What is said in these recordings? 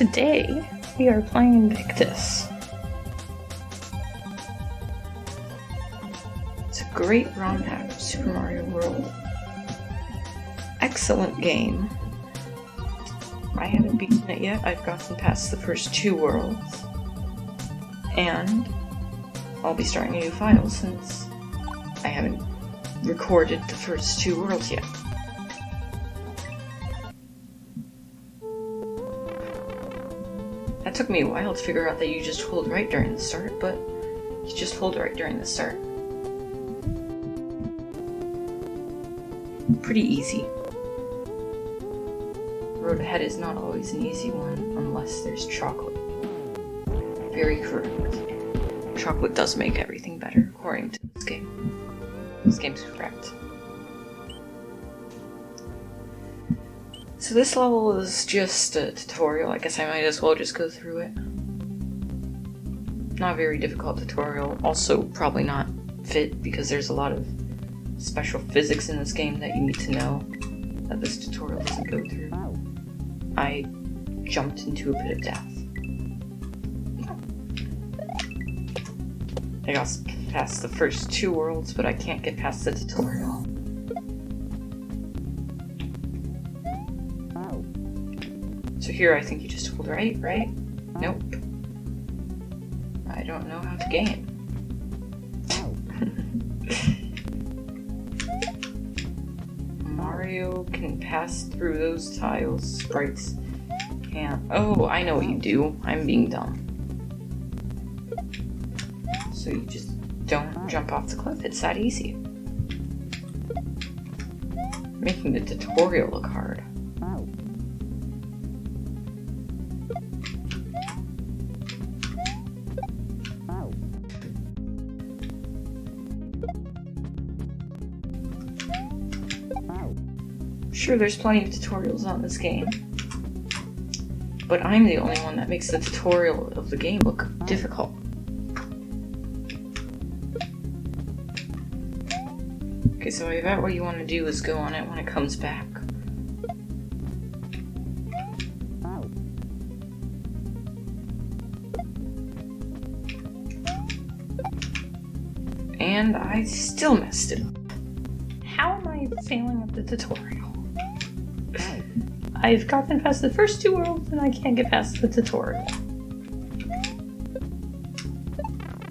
Today, we are playing Invictus. It's a great ROM hack of Super Mario World. Excellent game. I haven't beaten it yet. I've gotten past the first 2 worlds. And I'll be starting a new file since I haven't recorded the first 2 worlds yet. That took me a while to figure out that you just hold right during the start, but you just hold right during the start. Pretty easy. The road ahead is not always an easy one unless there's chocolate. Very correct. Chocolate does make everything better, according to this game. This game's correct. So this level is just a tutorial. I guess I might as well just go through it. Not a very difficult tutorial. Also, probably not fit because there's a lot of special physics in this game that you need to know that this tutorial doesn't go through. I jumped into a pit of death. I got past the first 2 worlds, but I can't get past the tutorial. So here I think you just hold right? Nope. I don't know how to game. Mario can pass through those tiles. Sprites can't. Oh, I know what you do. I'm being dumb. So you just don't jump off the cliff. It's that easy. Making the tutorial look hard. Sure, there's plenty of tutorials on this game, but I'm the only one that makes the tutorial of the game look difficult. Okay, so I bet what you want to do is go on it when it comes back. And I still messed it up. How am I failing at the tutorial? I've gotten past the first 2 worlds and I can't get past the tutorial.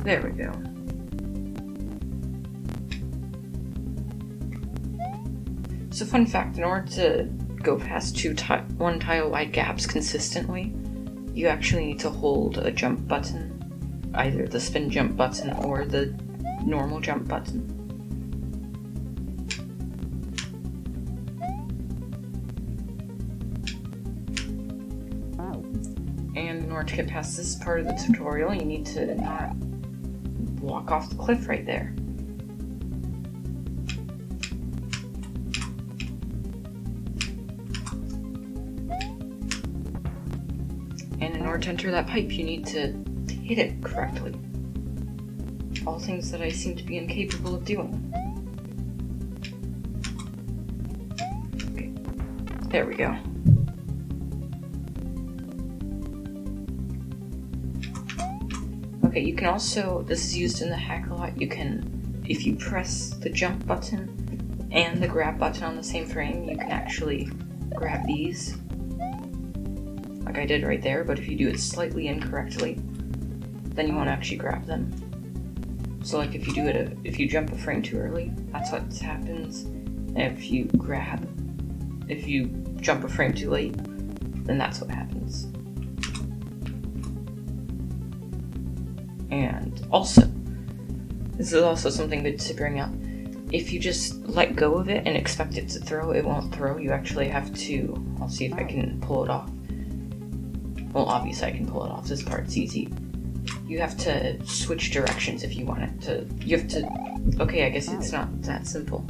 There we go. So fun fact, in order to go past 1 tile wide gaps consistently, you actually need to hold a jump button, either the spin jump button or the normal jump button. And in order to get past this part of the tutorial, you need to not walk off the cliff right there. And in order to enter that pipe, you need to hit it correctly. All things that I seem to be incapable of doing. Okay, there we go. Okay, you can also, this is used in the hack a lot, you can, if you press the jump button and the grab button on the same frame, you can actually grab these, like I did right there, but if you do it slightly incorrectly, then you won't actually grab them. So like if you jump a frame too early, that's what happens, and if you jump a frame too late, then that's what happens. And also, this is also something good to bring up. If you just let go of it and expect it to throw, it won't throw. You actually have to, I'll see if I can pull it off. Well, obviously I can pull it off. This part's easy. You have to switch directions if you want it to. You have to, okay, I guess it's not that simple.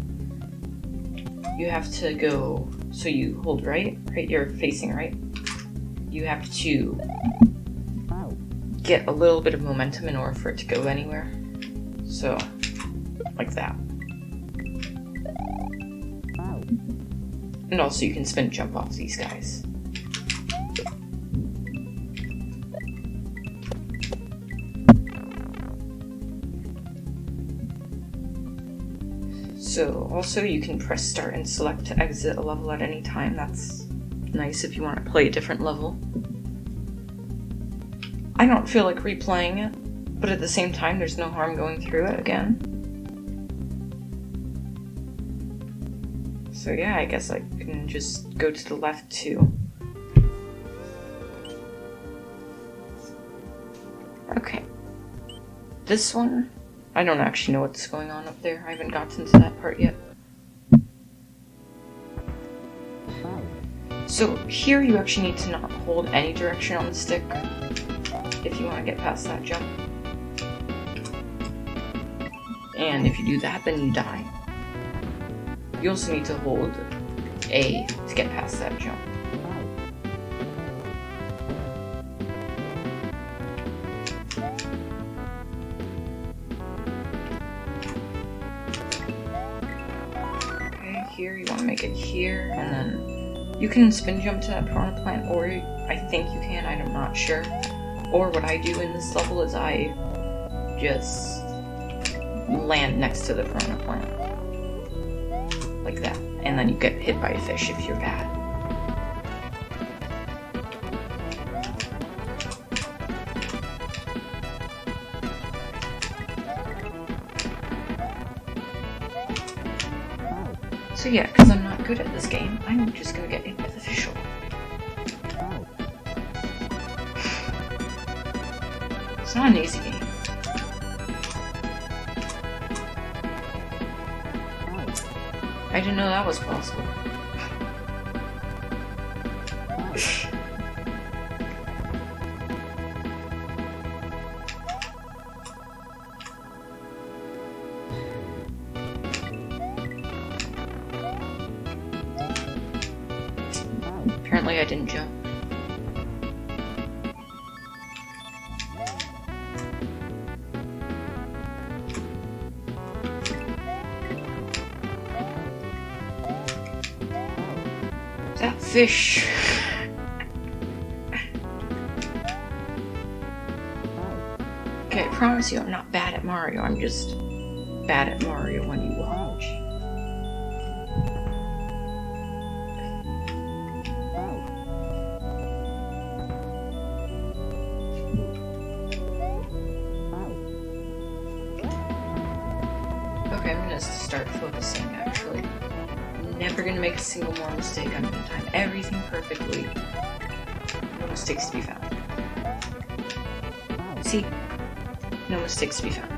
You have to go, so you hold right, you're facing right. You have to get a little bit of momentum in order for it to go anywhere. So, like that. And also you can spin jump off these guys. So also you can press start and select to exit a level at any time. That's nice if you want to play a different level. I don't feel like replaying it, but at the same time there's no harm going through it again. So yeah, I guess I can just go to the left too. Okay. This one, I don't actually know what's going on up there. I haven't gotten to that part yet. So here you actually need to not hold any direction on the stick if you want to get past that jump. And if you do that, then you die. You also need to hold A to get past that jump. Okay, here you want to make it here, and then you can spin jump to that piranha plant, or I think you can, I'm not sure. Or what I do in this level is I just land next to the piranha plant. Like that. And then you get hit by a fish if you're bad. So yeah, because I'm not good at this game, I'm just gonna get hit by the fish. It's not an easy game. I didn't know that was possible. Apparently I didn't jump. That fish. Okay, I promise you I'm not bad at Mario, I'm just bad at Mario when you watch. Okay, I'm gonna start focusing actually. Never gonna make a single more mistake. I'm gonna time everything perfectly. No mistakes to be found. See? No mistakes to be found.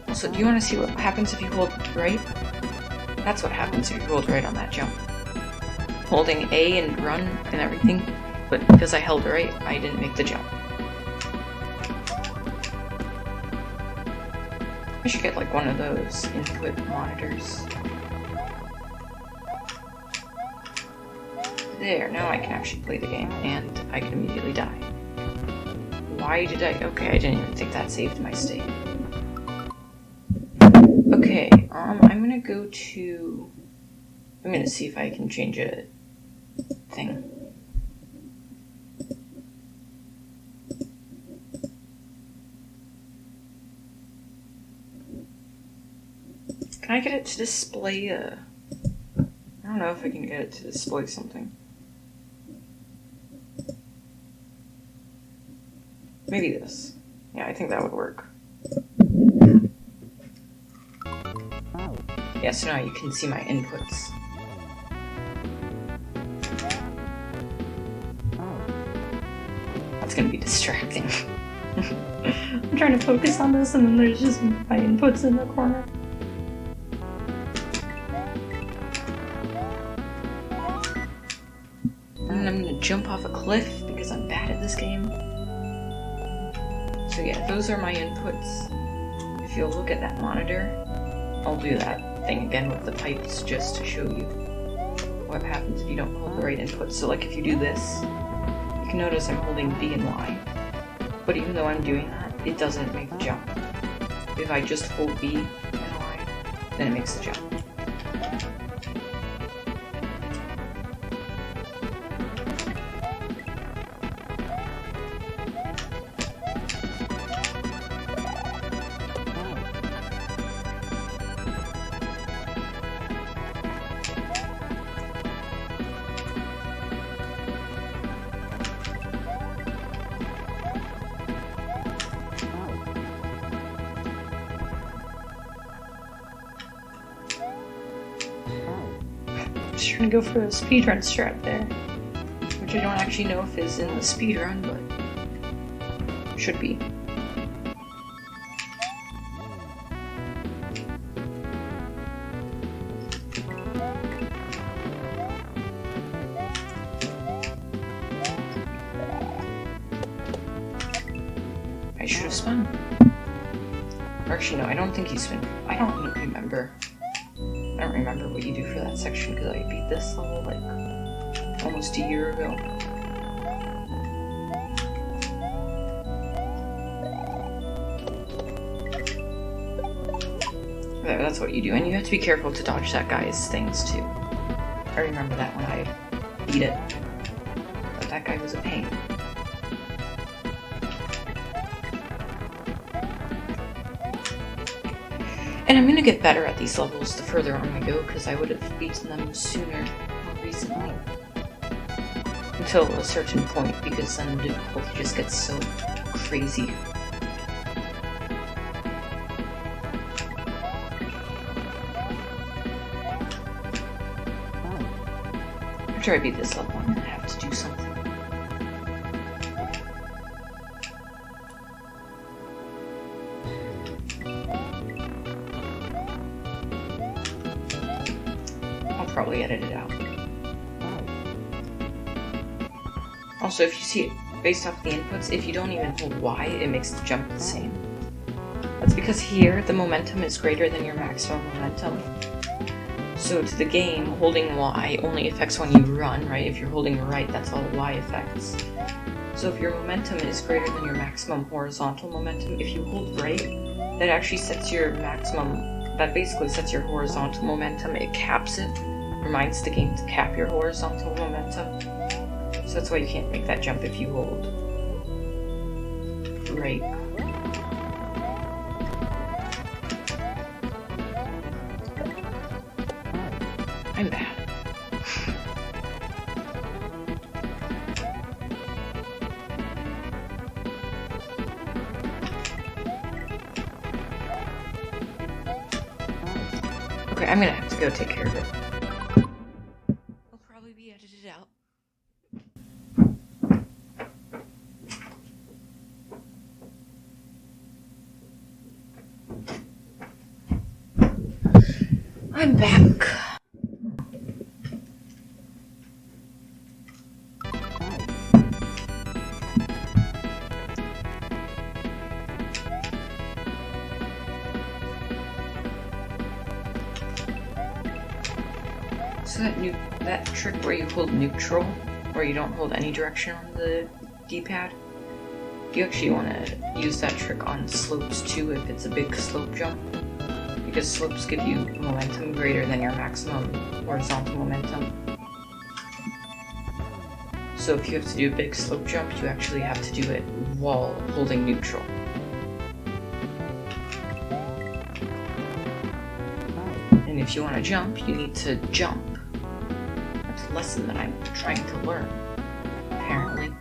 Also, do you want to see what happens if you hold right? That's what happens if you hold right on that jump. Holding A and run and everything, but because I held right, I didn't make the jump. I should get like one of those input monitors. There, now I can actually play the game, and I can immediately die. Why did I? Okay, I didn't even think that saved my state. Okay, I'm gonna go to... I'm gonna see if I can change a thing. Can I get it to display I don't know if I can get it to display something. Maybe this. Yeah, I think that would work. Yeah, so now you can see my inputs. That's gonna be distracting. I'm trying to focus on this and then there's just my inputs in the corner. And I'm gonna jump off a cliff because I'm bad at this game. So yeah, those are my inputs. If you'll look at that monitor, I'll do that thing again with the pipes just to show you what happens if you don't hold the right inputs. So like if you do this, you can notice I'm holding B and Y. But even though I'm doing that, it doesn't make the jump. If I just hold B and Y, then it makes the jump. just trying to go for the speedrun strat there. Which I don't actually know if is in the speedrun, but should be. I should have spun. Or actually, no, I don't think he's spun. I don't remember. I don't remember what you do for that section because I beat this level like almost a year ago. That's what you do, and you have to be careful to dodge that guy's things too. I remember that when I beat it. But that guy was a pain. And I'm gonna get better at these levels the further on I go, because I would have beaten them sooner, more recently. Until a certain point, because then the difficulty just gets so crazy. After I beat this level, I'm gonna have to do something. Probably edit it out. Also, if you see it based off the inputs, if you don't even hold Y, it makes the jump the same. That's because here, the momentum is greater than your maximum momentum. So to the game, holding Y only affects when you run, right? If you're holding right, that's all Y affects. So if your momentum is greater than your maximum horizontal momentum, if you hold right, that actually sets your maximum, that basically sets your horizontal momentum, it caps it. Reminds the game to cap your horizontal momentum. So that's why you can't make that jump if you hold right. I'm bad. Okay, I'm gonna have to go take care of it. Be edited out. I'm back. So that trick where you hold neutral, where you don't hold any direction on the D-pad, you actually want to use that trick on slopes too if it's a big slope jump, because slopes give you momentum greater than your maximum horizontal momentum. So if you have to do a big slope jump, you actually have to do it while holding neutral. And if you want to jump, you need to jump. That's a lesson that I'm trying to learn, apparently.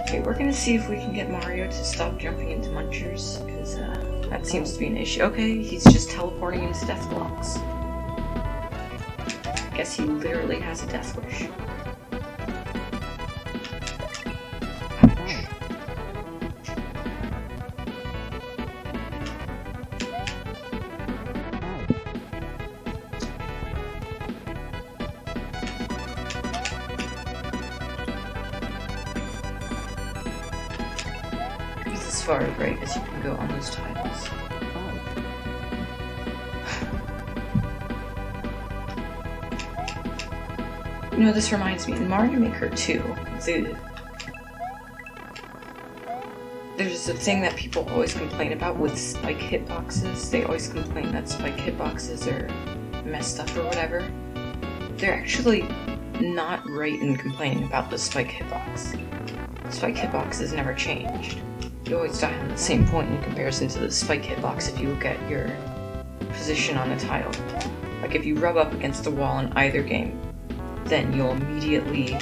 Okay, we're gonna see if we can get Mario to stop jumping into munchers, because that seems to be an issue. Okay, he's just teleporting into death blocks. I guess he literally has a death wish. As far right as you can go on those tiles. You know, this reminds me, in Mario Maker 2, there's a thing that people always complain about with spike hitboxes. They always complain that spike hitboxes are messed up or whatever. They're actually not right in complaining about the spike hitbox. The spike hitbox has never changed. You always die on the same point in comparison to the spike hitbox if you look at your position on a tile. Like if you rub up against the wall in either game, then you'll immediately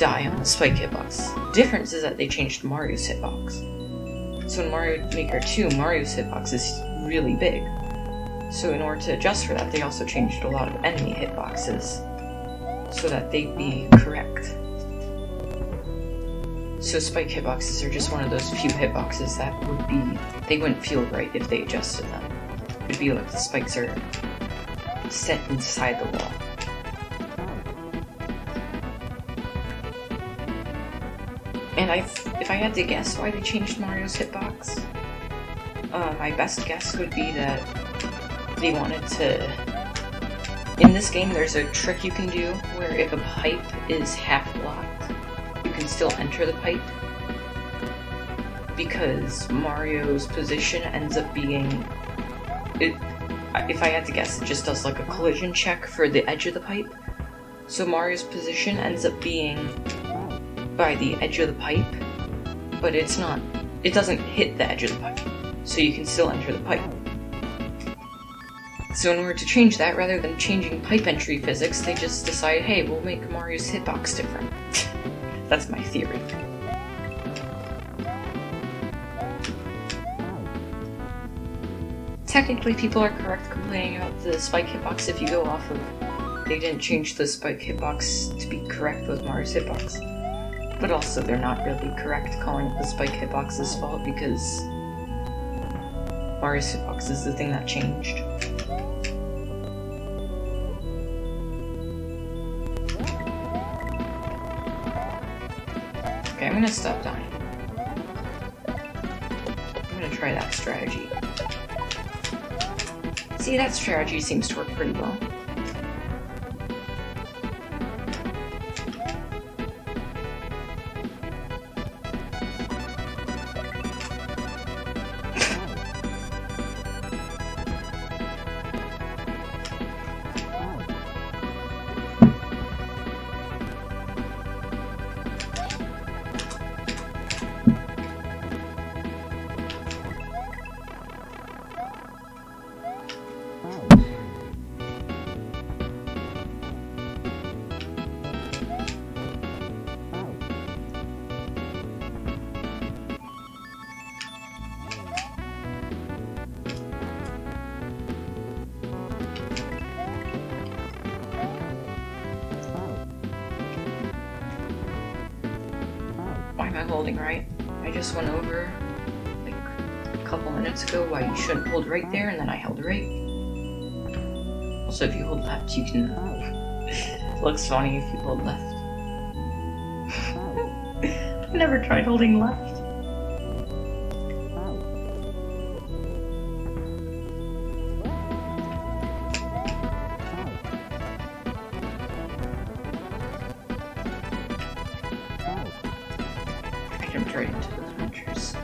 die on the spike hitbox. The difference is that they changed Mario's hitbox. So in Mario Maker 2, Mario's hitbox is really big. So in order to adjust for that, they also changed a lot of enemy hitboxes so that they'd be correct. So spike hitboxes are just one of those few hitboxes that they wouldn't feel right if they adjusted them. It'd be like the spikes are set inside the wall. And if I had to guess why they changed Mario's hitbox, my best guess would be that they wanted to... In this game, there's a trick you can do where if a pipe is half blocked, you can still enter the pipe. Because Mario's position ends up being... If I had to guess, it just does like a collision check for the edge of the pipe. So Mario's position ends up being by the edge of the pipe, but it doesn't hit the edge of the pipe, so you can still enter the pipe. So in order to change that, rather than changing pipe entry physics, they just decided, hey, we'll make Mario's hitbox different. That's my theory. Technically, people are correct complaining about the spike hitbox if you go off of they didn't change the spike hitbox to be correct with Mario's hitbox. But also, they're not really correct calling it the spike hitbox's fault because Mario's hitbox is the thing that changed. Okay, I'm gonna stop dying. I'm gonna try that strategy. See, that strategy seems to work pretty well. Why am I holding right? I just went over, like, a couple minutes ago why you shouldn't hold right there, and then I held right. Also, if you hold left, you can... It looks funny if you hold left. I've never tried holding left. I jumped right into those ventures.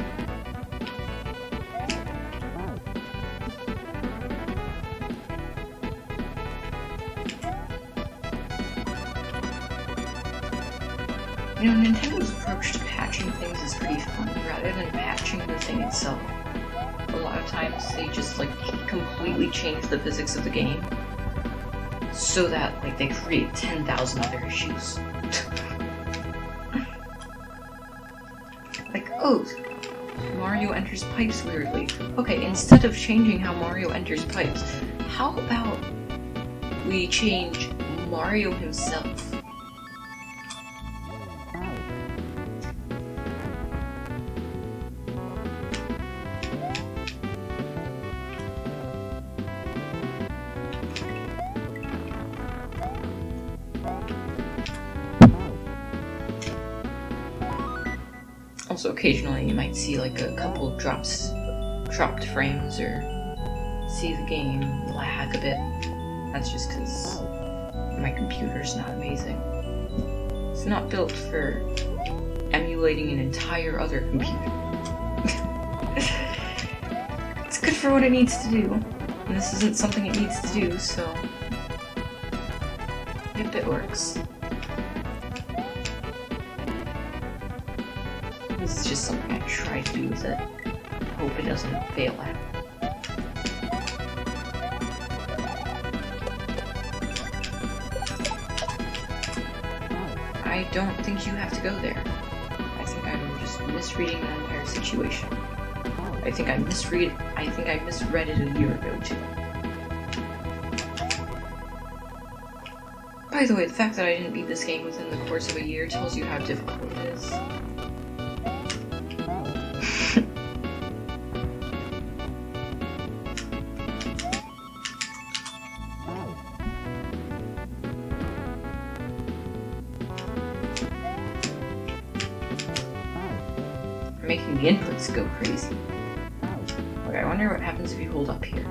You know, Nintendo's approach to patching things is pretty fun, rather than patching the thing itself. A lot of times they just, like, completely change the physics of the game so that, like, they create 10,000 other issues. Like, oh, Mario enters pipes weirdly. Okay, instead of changing how Mario enters pipes, how about we change Mario himself? Also, occasionally you might see like a couple dropped frames or see the game lag a bit. That's just because my computer's not amazing. It's not built for emulating an entire other computer. It's good for what it needs to do, and this isn't something it needs to do, so yep, it works. This is just something I try to do with it. Hope it doesn't fail at. I I don't think you have to go there. I think I'm just misreading the entire situation. I think I misread it a year ago too. By the way, the fact that I didn't beat this game within the course of a year tells you how difficult it is. Making the inputs go crazy. Okay, I wonder what happens if you hold up here.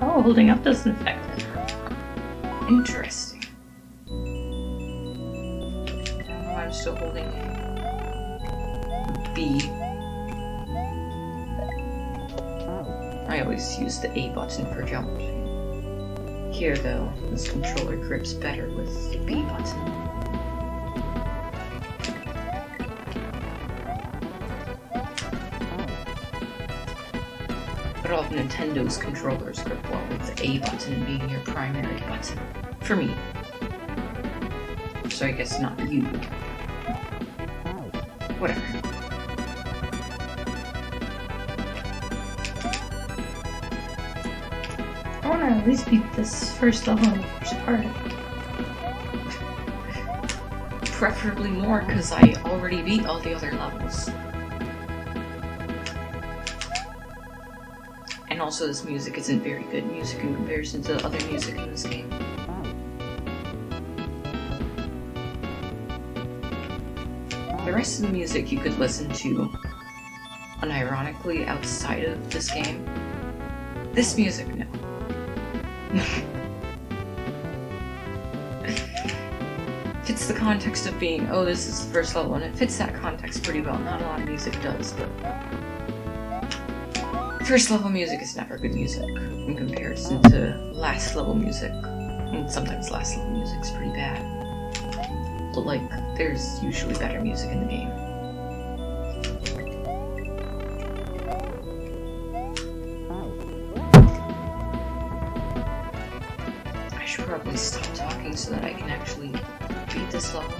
Oh, holding up doesn't affect it. Interesting. I'm still holding B. I always use the A button for jumping. Here, though, this controller grips better with the B button. But all of Nintendo's controllers grip well with the A button being your primary button. For me. So I guess not you. Whatever. I want to at least beat this first level in the first part. Preferably more, because I already beat all the other levels. And also this music isn't very good music in comparison to the other music in this game. The rest of the music you could listen to unironically outside of this game. This music, no. Fits the context of being, oh, this is the first level, and it fits that context pretty well. Not a lot of music does, but first level music is never good music in comparison to last level music. And sometimes last level music's pretty bad. But like, there's usually better music in the game. I should probably stop talking so that I can actually beat this level.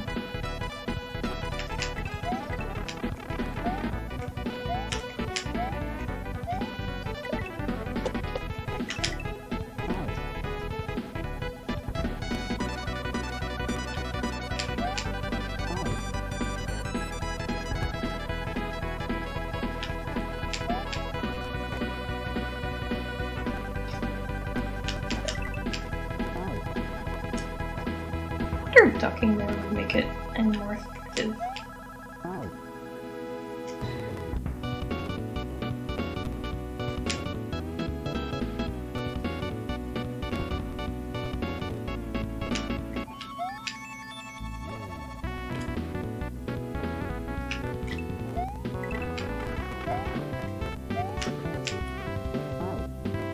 Ducking there would make it any more effective.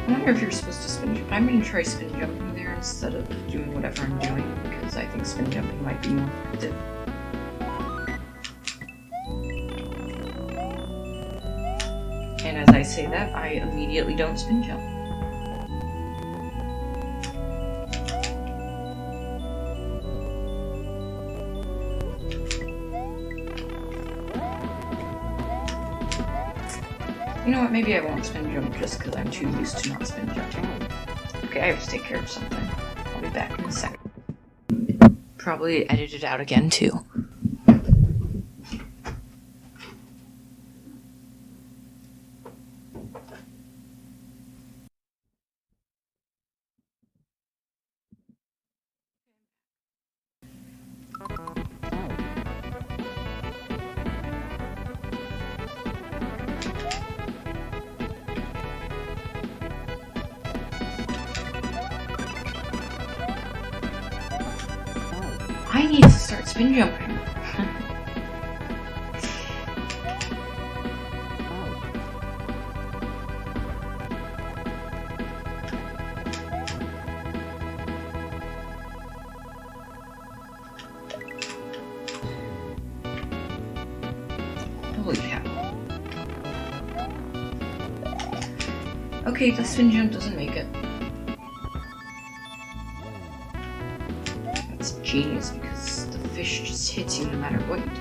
I wonder if you're supposed to spin jump. I'm going to try spin jumping there instead of doing whatever I'm doing, because I think spin jumping might be more effective. And as I say that, I immediately don't spin jump. You know what, maybe I won't spin jump just because I'm too used to not spin jumping. Okay, I have to take care of something. I'll be back in a second. Probably edit it out again too. I need to start spin jumping. Holy cow. Okay, the spin jump doesn't make it. That's genius because the fish just hits you no matter what you do.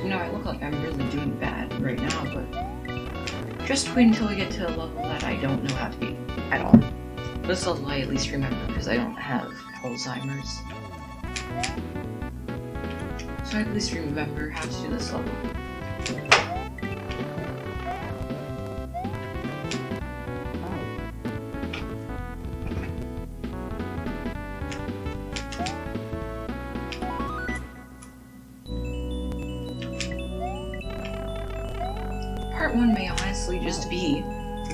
You know, I look like I'm really doing bad right now, but just wait until I get to a level that I don't know how to beat at all. This level I at least remember because I don't have Alzheimer's. So I at least remember how to do this level. Part 1 may honestly just be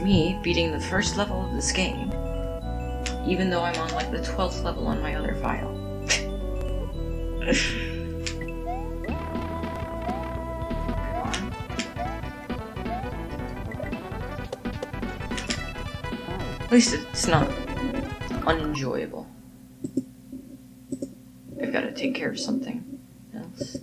me beating the first level of this game, even though I'm on like the 12th level on my other file. At least it's not unenjoyable. I've got to take care of something else.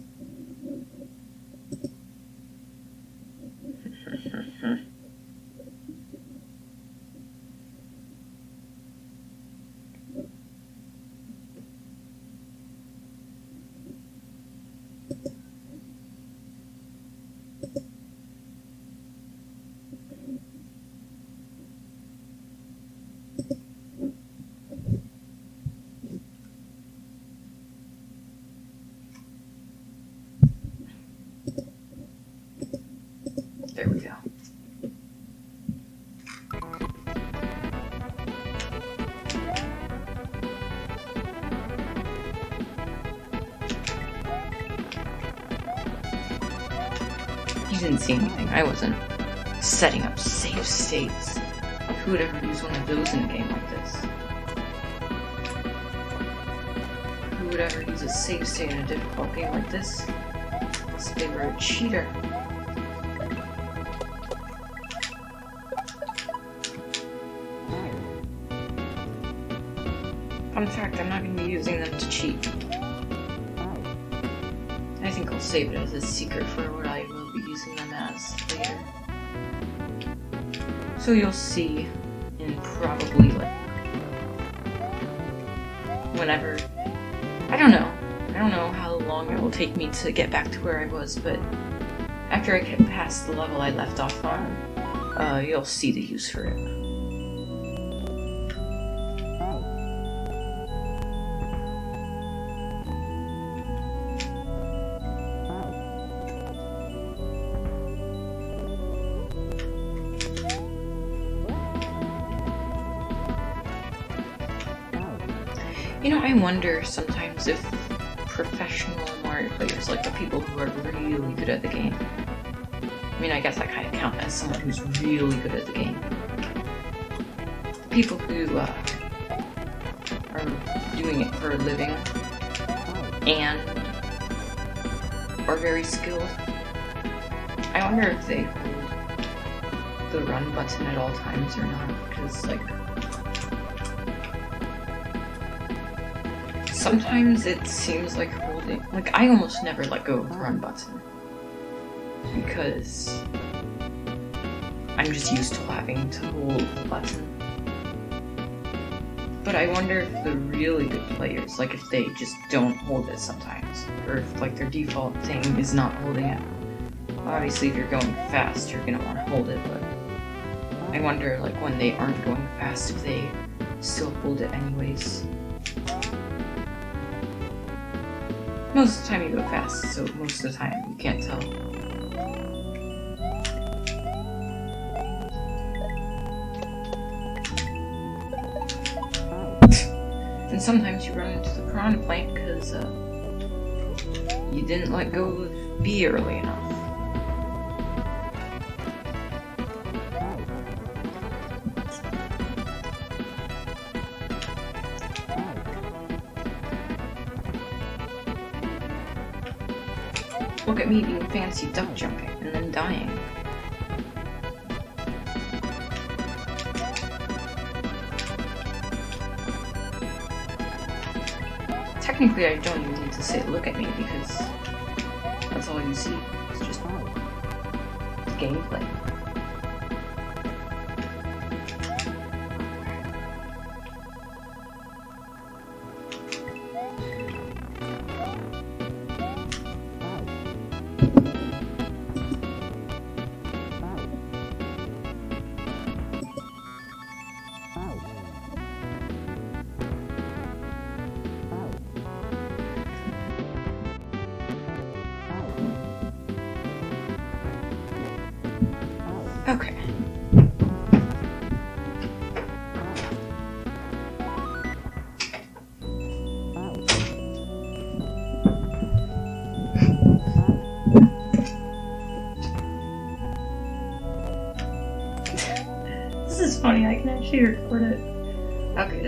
There we go. You didn't see anything. I wasn't setting up save states. Who would ever use one of those in a game like this? Who would ever use a save state in a difficult game like this? Unless they were a cheater. Fun fact, I'm not going to be using them to cheat. I think I'll save it as a secret for what I will be using them as later. So you'll see in probably like whenever. I don't know how long it will take me to get back to where I was, but after I get past the level I left off on, you'll see the use for it. You know, I wonder sometimes if professional Mario players, like the people who are really good at the game, I mean, I guess I kind of count as someone who's really good at the game. The people who are doing it for a living and are very skilled, I wonder if they hold the run button at all times or not, because, like, sometimes it seems like holding... Like, I almost never let go of the run button. Because I'm just used to having to hold the button. But I wonder if the really good players, like, if they just don't hold it sometimes. Or if, like, their default thing is not holding it. Obviously, if you're going fast, you're gonna want to hold it, but... I wonder, like, when they aren't going fast, if they still hold it anyways. Most of the time you go fast, so most of the time you can't tell. And sometimes you run into the piranha plant because you didn't let go of B early enough. Look at me doing fancy duck jumping and then dying. Technically, I don't even need to say look at me because that's all you see. It's just gameplay. Okay. This is funny, I can actually record it. Okay,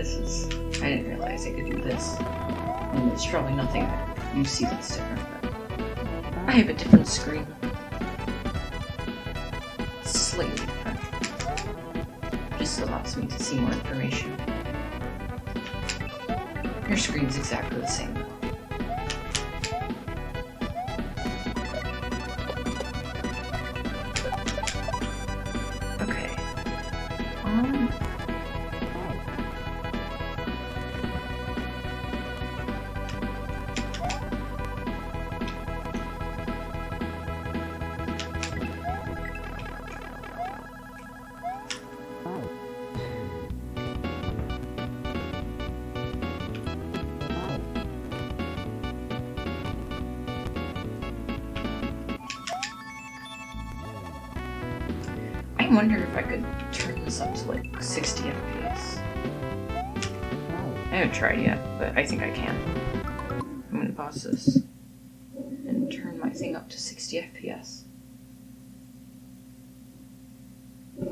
I didn't realize I could do this. And there's probably nothing that you see that's different, but I have a different screen. Slightly different. Just allows me to see more information. Your screen's exactly the same. Okay. I wonder if I could turn this up to like 60 FPS. I haven't tried yet, but I think I can. I'm gonna pause this and turn my thing up to 60 FPS.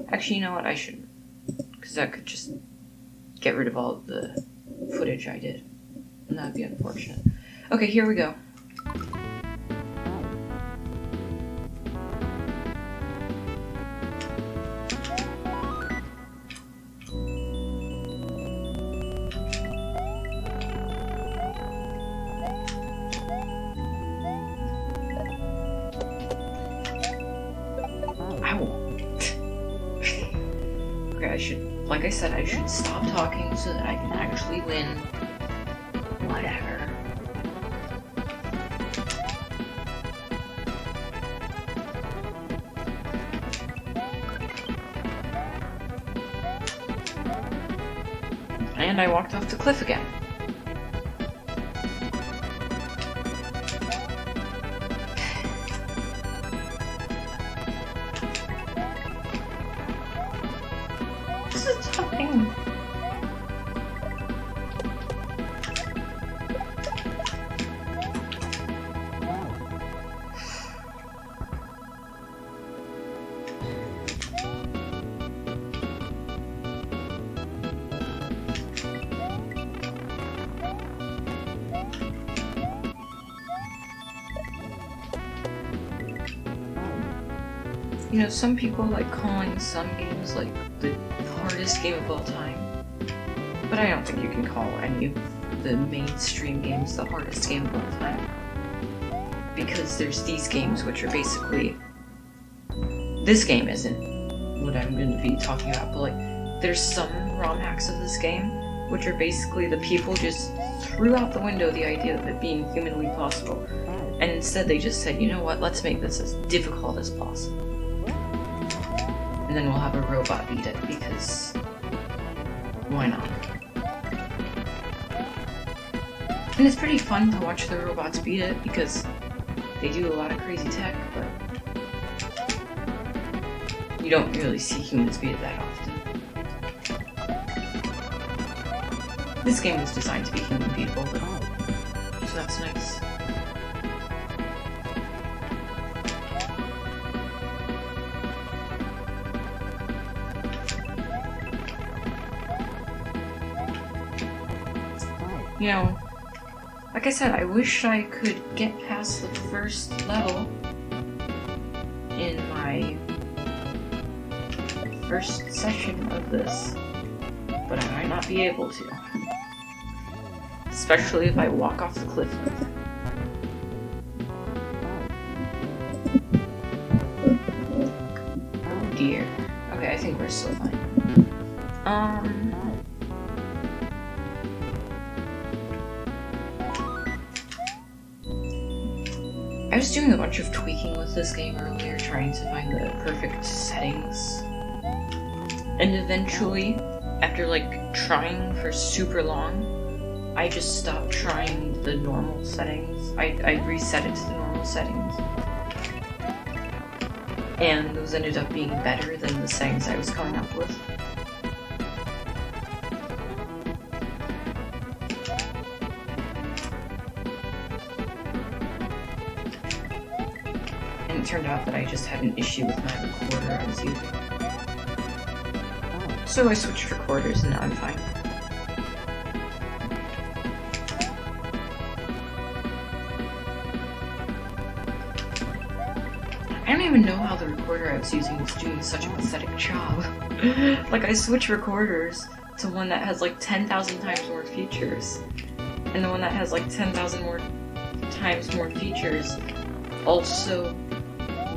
Actually, you know what? I shouldn't, because that could just get rid of all of the footage I did, and that'd be unfortunate. Okay, here we go. Okay, like I said, I should stop talking so that I can actually win. Whatever. And I walked off the cliff again. This is a tough game. You know, some people like calling some games like the hardest game of all time, but I don't think you can call any of the mainstream games the hardest game of all time. Because there's these games which are basically... This game isn't what I'm going to be talking about, but like, there's some ROM hacks of this game which are basically the people just threw out the window the idea of it being humanly possible, and instead they just said, you know what, let's make this as difficult as possible. And then we'll have a robot beat it, because why not? And it's pretty fun to watch the robots beat it, because they do a lot of crazy tech, but you don't really see humans beat it that often. This game was designed to be human beatable, though, so that's nice. You know, like I said, I wish I could get past the first level in my first session of this, but I might not be able to. Especially if I walk off the cliff. Oh dear. Okay, I think we're still fine. I was doing a bunch of tweaking with this game earlier, trying to find the perfect settings. And eventually, after like trying for super long, I just stopped trying the normal settings. I reset it to the normal settings. And those ended up being better than the settings I was coming up with. And it turned out that I just had an issue with my recorder I was using. So I switched recorders and now I'm fine. I don't even know how the recorder I was using was doing such a pathetic job. Like, I switched recorders to one that has like 10,000 times more features. And the one that has like 10,000 more times more features also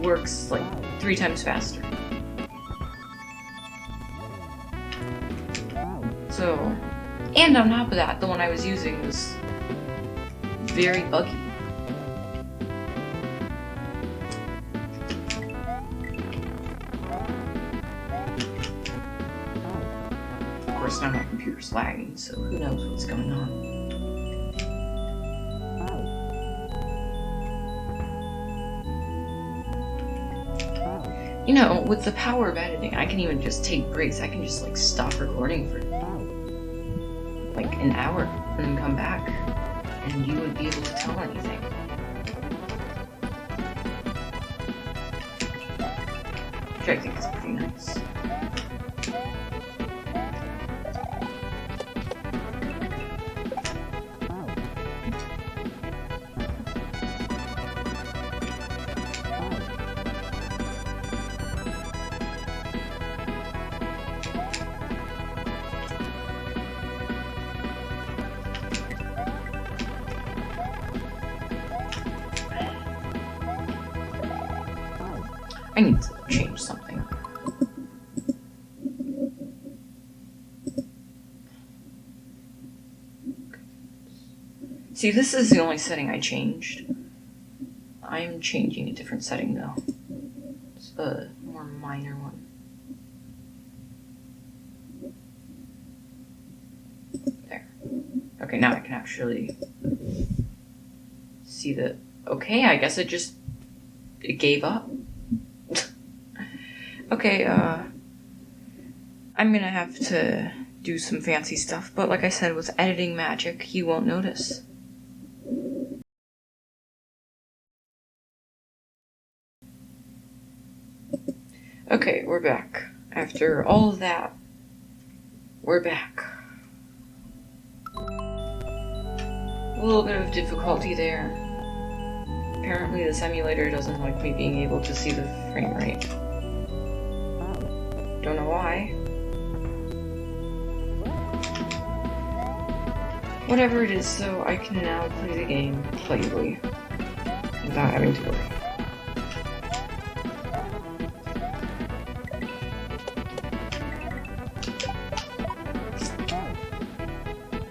works like 3 times faster. So, and on top of that, the one I was using was very buggy. Of course, now my computer's lagging, so who knows what's going on. You know, with the power of editing, I can even just take breaks. I can just like stop recording for like an hour and then come back, and you wouldn't be able to tell anything. Which I think is pretty nice. I need to change something. See, this is the only setting I changed. I'm changing a different setting though. It's a more minor one. There. Okay, now I can actually see that. Okay, I guess it gave up. Okay, I'm gonna have to do some fancy stuff, but like I said, with editing magic, you won't notice. Okay, we're back. After all of that, we're back. A little bit of difficulty there. Apparently this emulator doesn't like me being able to see the frame rate. Don't know why. Whatever it is, though, I can now play the game playably without having to worry.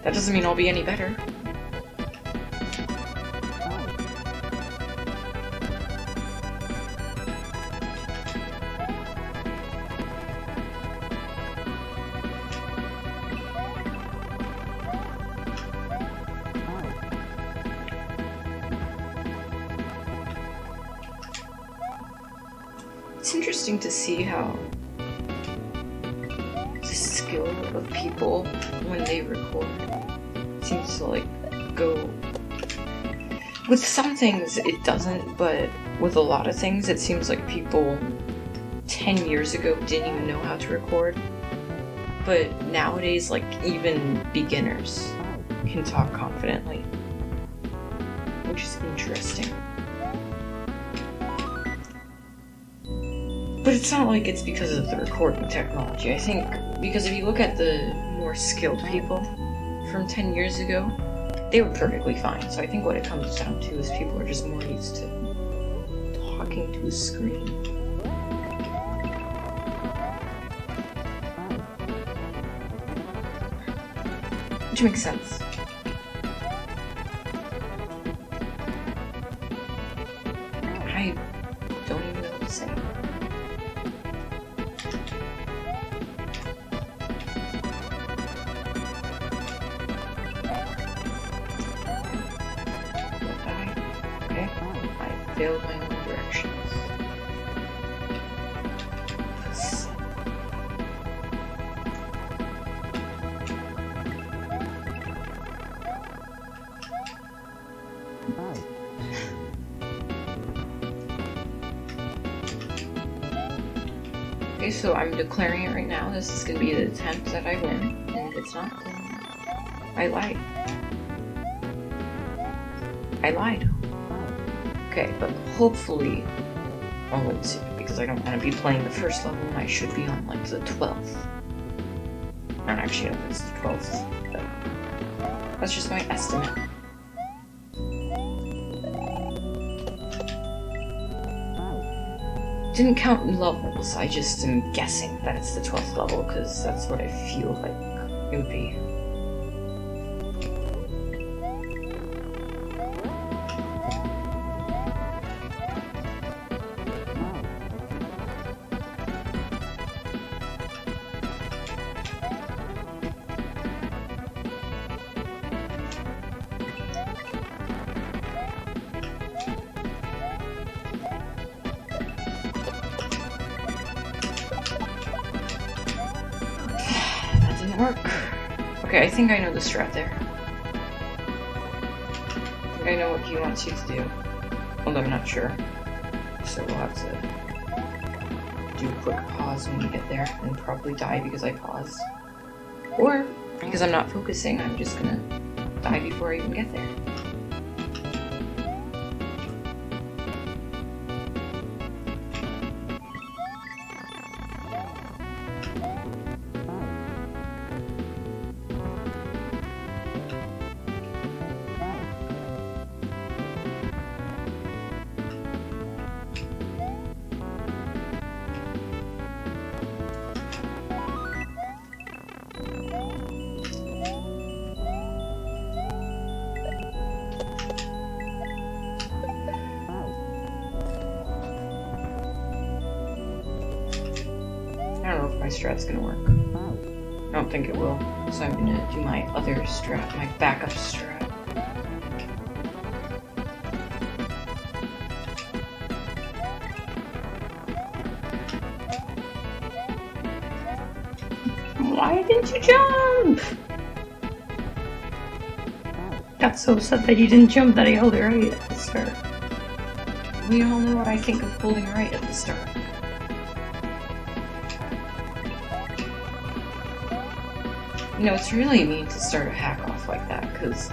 That doesn't mean I'll be any better. It's interesting to see how the skill of people when they record seems to like go. With some things it doesn't, but with a lot of things it seems like people 10 years ago didn't even know how to record. But nowadays, like, even beginners can talk confidently, which is interesting. But it's not like it's because of the recording technology. I think because if you look at the more skilled people from 10 years ago, they were perfectly fine. So I think what it comes down to is people are just more used to talking to a screen. Which makes sense. I don't even know what to say. Okay, I failed my own directions. Okay, so I'm declaring it right now. This is going to be the attempt that I win, and if it's not, then I lied. I lied. Okay, but hopefully I'll win soon, because I don't want to be playing the first level, and I should be on, like, the 12th. I don't actually know if it's the 12th, but that's just my estimate. Didn't count in levels, I just am guessing that it's the 12th level, because that's what I feel like it would be. Work. Okay, I think I know the strat there. I think I know what he wants you to do. Although I'm not sure. So we'll have to do a quick pause when we get there and probably die because I paused. Or because I'm not focusing, I'm just gonna die before I even get there. I don't know if my strat's gonna work. I don't think it will, so I'm gonna do my other strat, my backup strat. Why didn't you jump? Got so upset that you didn't jump that I held it right at the start. We all know what I think of holding right at the start. You know, it's really mean to start a hack off like that, because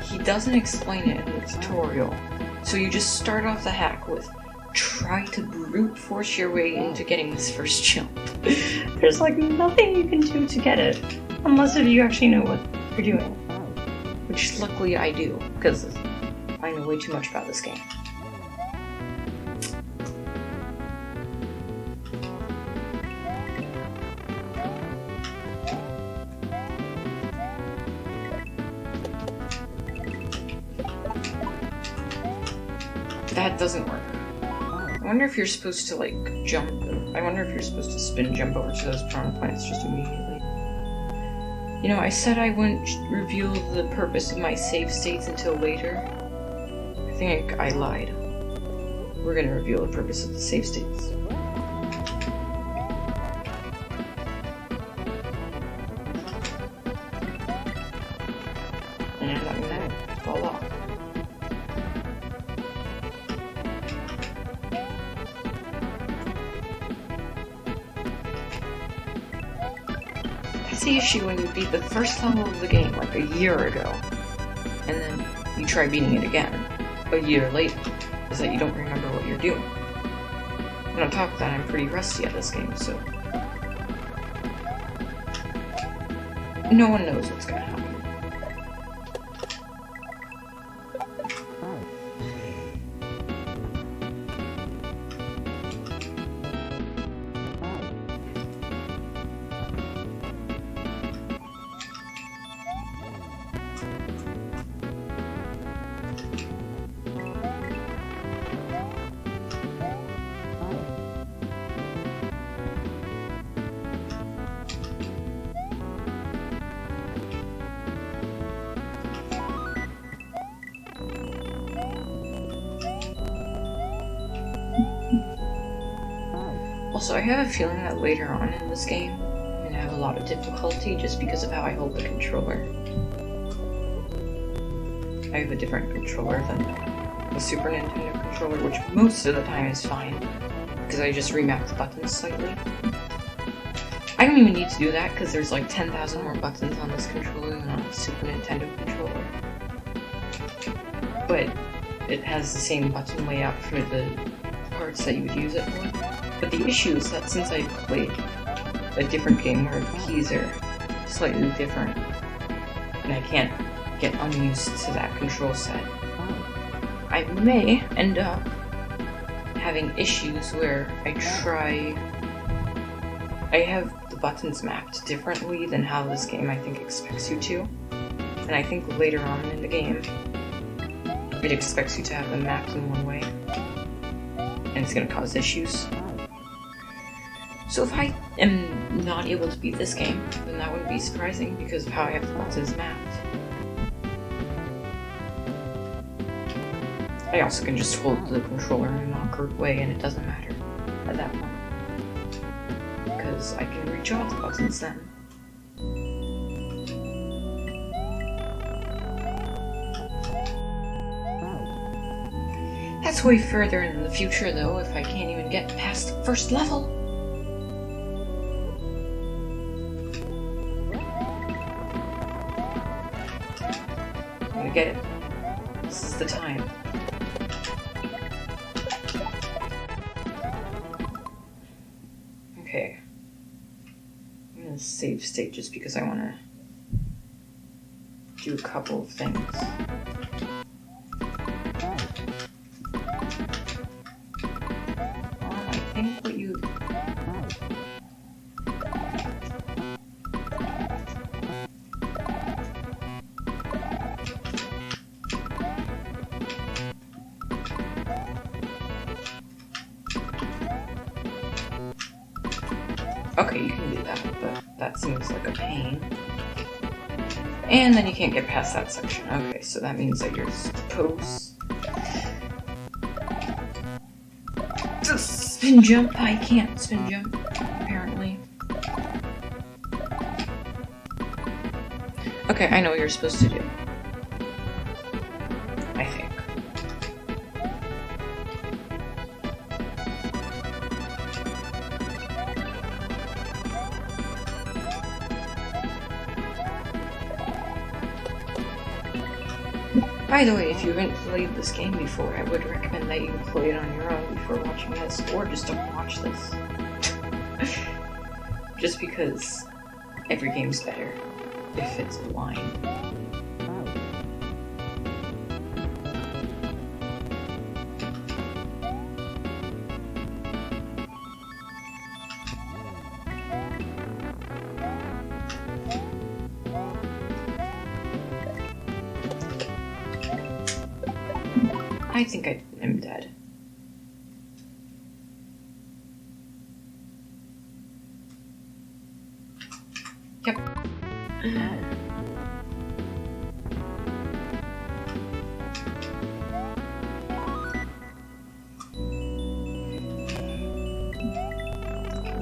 he doesn't explain it in the tutorial. So you just start off the hack with, try to brute force your way into getting this first jump. There's like nothing you can do to get it, unless if you actually know what you're doing. Which luckily I do, because I know way too much about this game. That doesn't work. I wonder if you're supposed to, like, jump. I wonder if you're supposed to spin jump over to those piranha plants just immediately. You know, I said I wouldn't reveal the purpose of my save states until later. I think I lied. We're gonna reveal the purpose of the save states. That's the issue when you beat the first level of the game like a year ago, and then you try beating it again a year later, is that you don't remember what you're doing. And on top of that, I'm pretty rusty at this game, so no one knows what's gonna happen. Also, I have a feeling that later on in this game, I'm going to have a lot of difficulty just because of how I hold the controller. I have a different controller than the Super Nintendo controller, which most of the time is fine, because I just remapped the buttons slightly. I don't even need to do that, because there's like 10,000 more buttons on this controller than on the Super Nintendo controller. But it has the same button layout for the parts that you would use it for. But the issue is that since I played a different game where the keys are slightly different, and I can't get unused to that control set, I may end up having issues where I have the buttons mapped differently than how this game I think expects you to. And I think later on in the game, it expects you to have them mapped in one way, and it's going to cause issues. So if I am not able to beat this game, then that wouldn't be surprising because of how I have the buttons mapped. I also can just hold the controller in an awkward way and it doesn't matter at that point, because I can reach out the buttons then. That's way further in the future though, if I can't even get past the first level. I'm gonna get it. This is the time. Okay. I'm gonna save state just because I wanna do a couple of things. Okay, you can do that, but that seems like a pain. And then you can't get past that section. Okay, so that means that you're supposed to spin jump. I can't spin jump, apparently. Okay, I know what you're supposed to do. I think. By the way, if you haven't played this game before, I would recommend that you play it on your own before watching this, or just don't watch this. Just because every game's better if it's blind. I think I am dead. Yep. I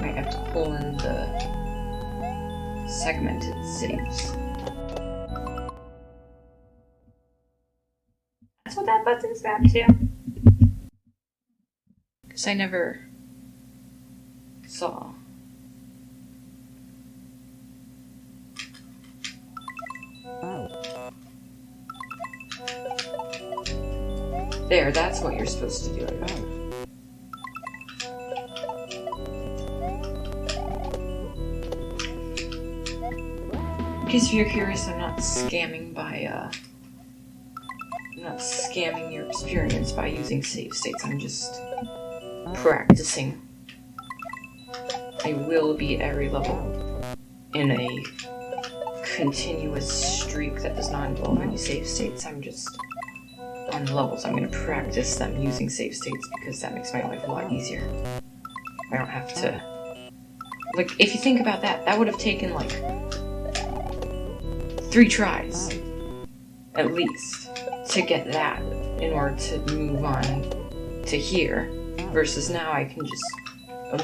might have to pull in the segmented saves. That's what that button's mapped to. Because I never saw There, that's what you're supposed to do, I got. In case you're curious, I'm not scamming your experience by using save states, I'm just practicing. I will beat every level in a continuous streak that does not involve any save states. I'm just on levels. I'm going to practice them using save states because that makes my life a lot easier. I don't have to... Like, if you think about that, that would have taken, like, 3 tries, at least, to get that in order to move on to here, versus now I can just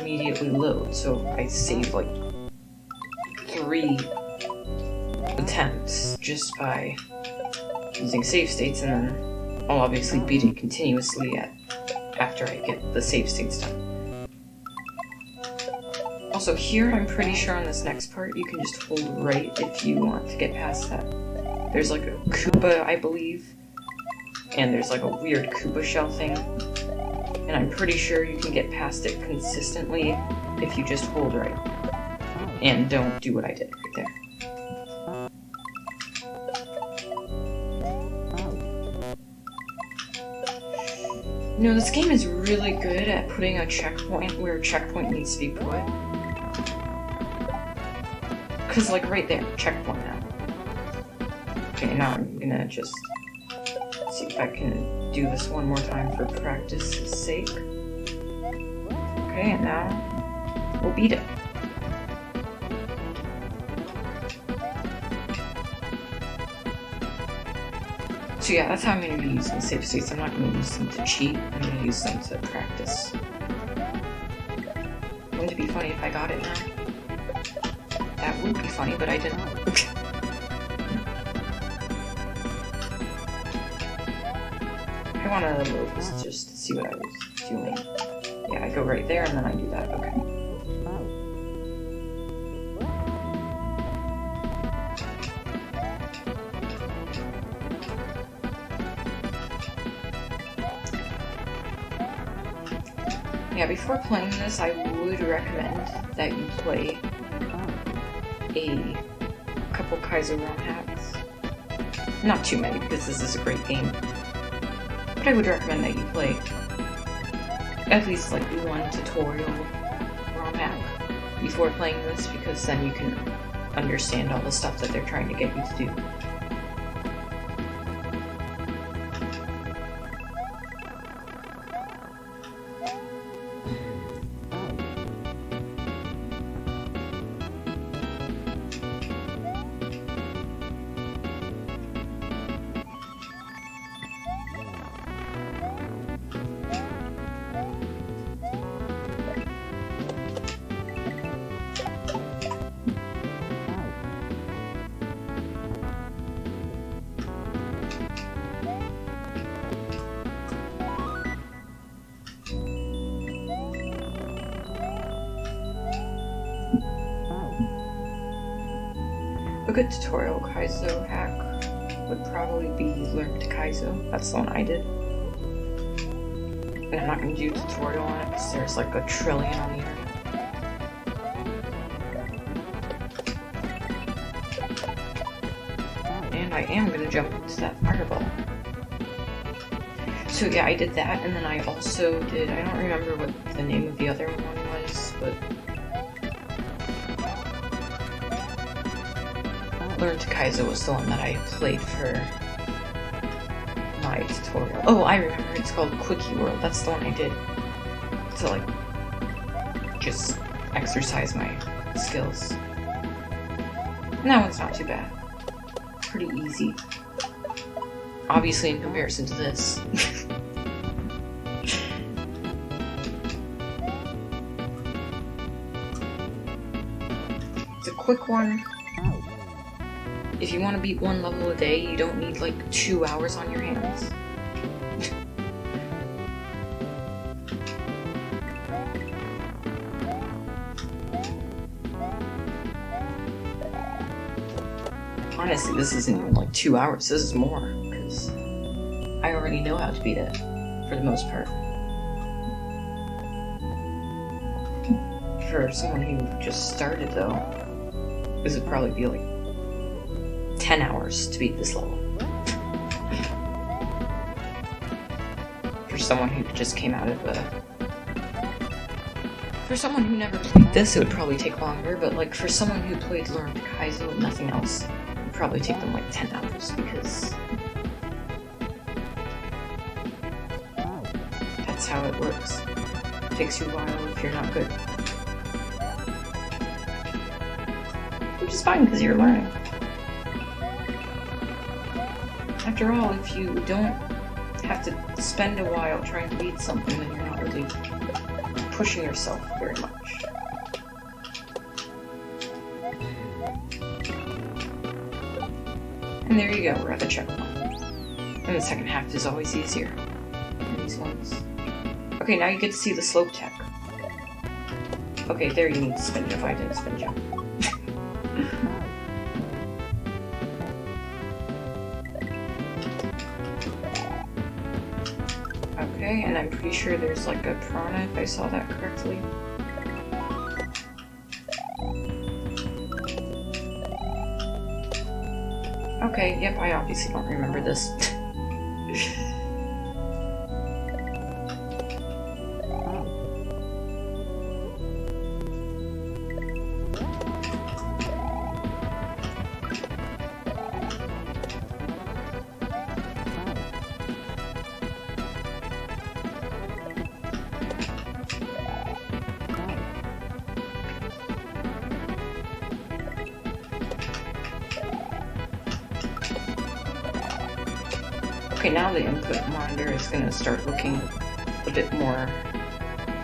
immediately load, so I save, like, 3 attempts just by using save states, and then I'll obviously beat it continuously after I get the save states done. Also here, I'm pretty sure on this next part, you can just hold right if you want to get past that. There's like a Koopa, I believe, and there's like a weird Koopa shell thing, and I'm pretty sure you can get past it consistently if you just hold right, and don't do what I did right there. You know, this game is really good at putting a checkpoint where a checkpoint needs to be put. Cause like right there, checkpoint now. Okay, now I'm gonna just see if I can do this one more time for practice's sake. Okay, and now we'll beat it. So yeah, that's how I'm going to be using save states. I'm not going to use them to cheat, I'm going to use them to practice. Wouldn't it be funny if I got it now? That would be funny, but I didn't. I want to load this just to see what I was doing. Yeah, I go right there and then I do that, okay. Yeah, before playing this, I would recommend that you play a couple Kaizo ROM hacks. Not too many, because this is a great game. But I would recommend that you play at least like one tutorial ROM hack before playing this, because then you can understand all the stuff that they're trying to get you to do. A good tutorial Kaizo hack would probably be Learn to Kaizo. That's the one I did. And I'm not going to do a tutorial on it because there's like a trillion on the internet. And I am going to jump into that fireball. So yeah, I did that, and then I also did, I don't remember what the name of the other one was, but Learn to Kaizo was the one that I played for my tutorial. Oh, I remember, it's called Quickie World. That's the one I did to, like, just exercise my skills. And that one's not too bad. Pretty easy. Obviously, in comparison to this. It's a quick one. If you want to beat one level a day, you don't need like 2 hours on your hands. Honestly, this isn't even like 2 hours, this is more, because I already know how to beat it. for the most part. For someone who just started, though, this would probably be like 10 hours to beat this level. For someone who just came out of For someone who never played this, it would probably take longer, but like for someone who played Learn Kaizo and nothing else, it would probably take them like 10 hours, because that's how it works. It takes you a while if you're not good. Which is fine, because you're learning. After all, if you don't have to spend a while trying to beat something, then you're not really pushing yourself very much. And there you go, we're at the checkpoint. And the second half is always easier than these ones. Okay, now you get to see the slope tech. Okay, there you need to spin jump. I didn't spin jump. Okay, and I'm pretty sure there's like a prana if I saw that correctly. Okay, yep, I obviously don't remember this. Okay, now the input monitor is going to start looking a bit more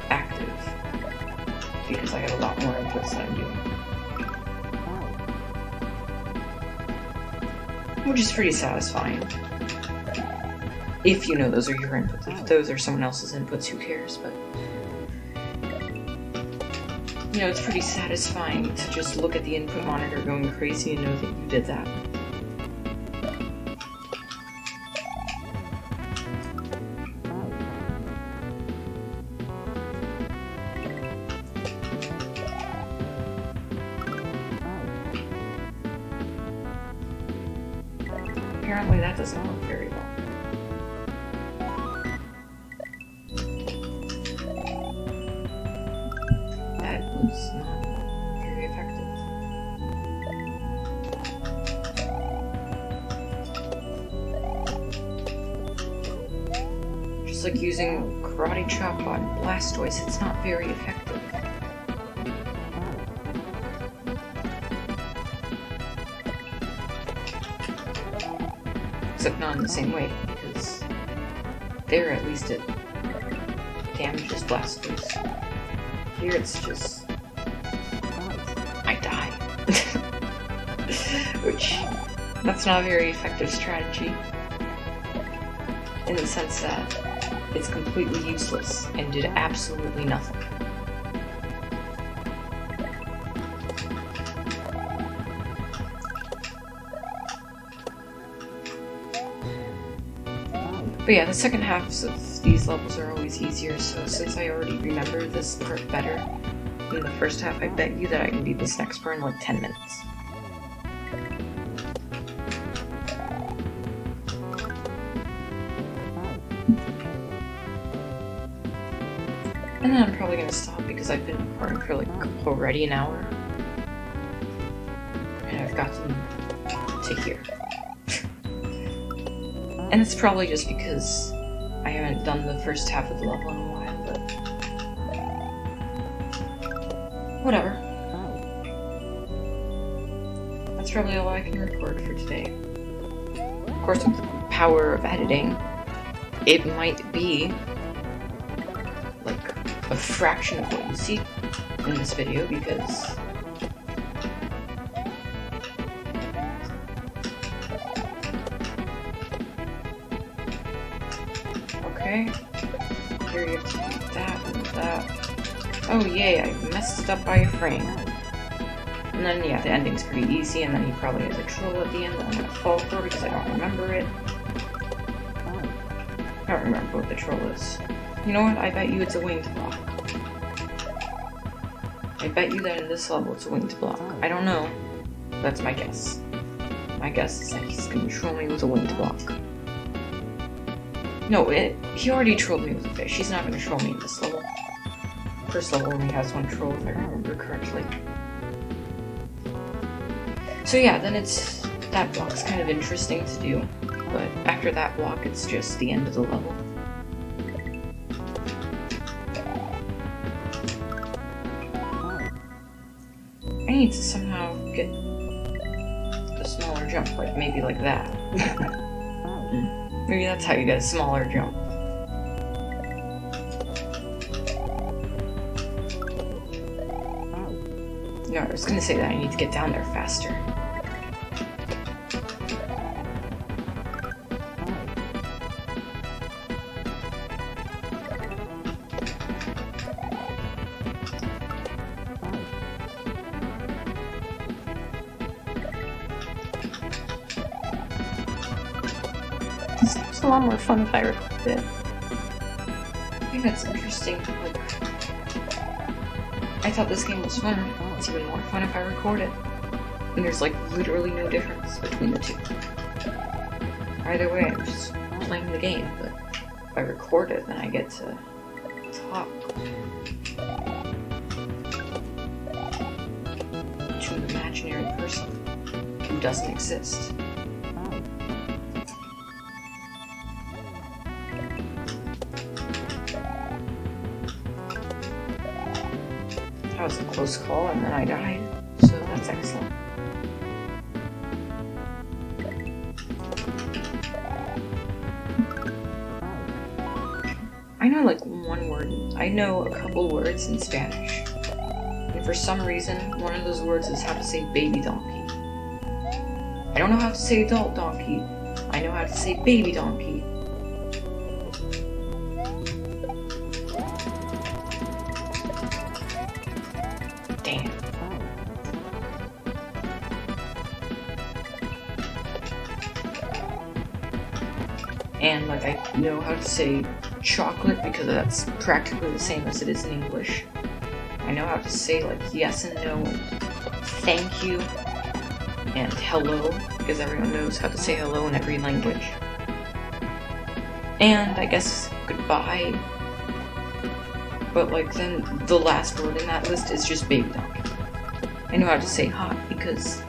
active, because I have a lot more inputs that I'm doing. Which is pretty satisfying. If you know those are your inputs. If those are someone else's inputs, who cares? But you know, it's pretty satisfying to just look at the input monitor going crazy and know that you did that. Apparently that does not look very well. That was not very effective. Just like using karate chop on Blastoise, it's not very effective. Except not in the same way, because there at least it damages Blastoise. Here it's just I die. Which, that's not a very effective strategy. In the sense that it's completely useless and did absolutely nothing. But yeah, the second halves of these levels are always easier, so since I already remember this part better than the first half, I bet you that I can beat this next part in like 10 minutes. And then I'm probably gonna stop because I've been recording for like already an hour. And I've gotten to here. And it's probably just because I haven't done the first half of the level in a while, but whatever. That's probably all I can record for today. Of course, with the power of editing, it might be like a fraction of what you see in this video, because okay, here you have to do that and that. Oh yay, I messed it up by a frame. And then yeah, the ending's pretty easy, and then he probably has a troll at the end that I'm gonna fall for because I don't remember it. I don't remember what the troll is. You know what? I bet you it's a winged block. I bet you that in this level it's a winged block. I don't know. That's my guess. My guess is that he's gonna troll me with a winged block. No, he already trolled me with a fish. He's not gonna troll me in this level. First level only has one troll, if I remember correctly. So yeah, then that block's kind of interesting to do, but after that block, it's just the end of the level. I need to somehow get a smaller jump, like maybe like that. Maybe that's how you get a smaller jump. No, I was gonna say that I need to get down there faster. It's a lot more fun if I record it. I think that's interesting. Like, I thought this game was fun. It's even more fun if I record it. And there's like literally no difference between the two. Either way, I'm just playing the game, but if I record it, then I get to talk to an imaginary person who doesn't exist. That was a close call, and then I died, so that's excellent. I know like one word. I know a couple words in Spanish. And for some reason, one of those words is how to say baby donkey. I don't know how to say adult donkey. I know how to say baby donkey. Damn. And like I know how to say chocolate because that's practically the same as it is in English. I know how to say like yes and no, thank you, and hello, because everyone knows how to say hello in every language. And I guess goodbye. But like then the last word in that list is just baby donkey. I know how to say hot because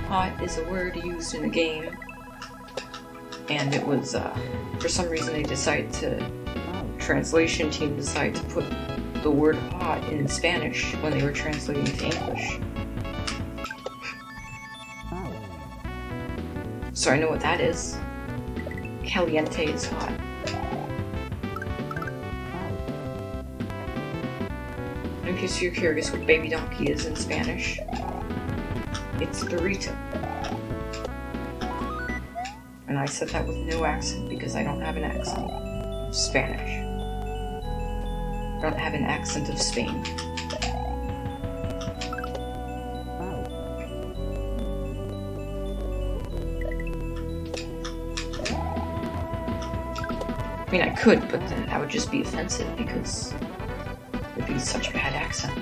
hot is a word used in a game. And it was, for some reason translation team decided to put the word hot in Spanish when they were translating to English. So I know what that is. Caliente is hot. In case you're curious what baby donkey is in Spanish, it's burrito. And I said that with no accent because I don't have an accent of Spanish. I don't have an accent of Spain. I mean, I could, but then that would just be offensive because it would be such a bad accent.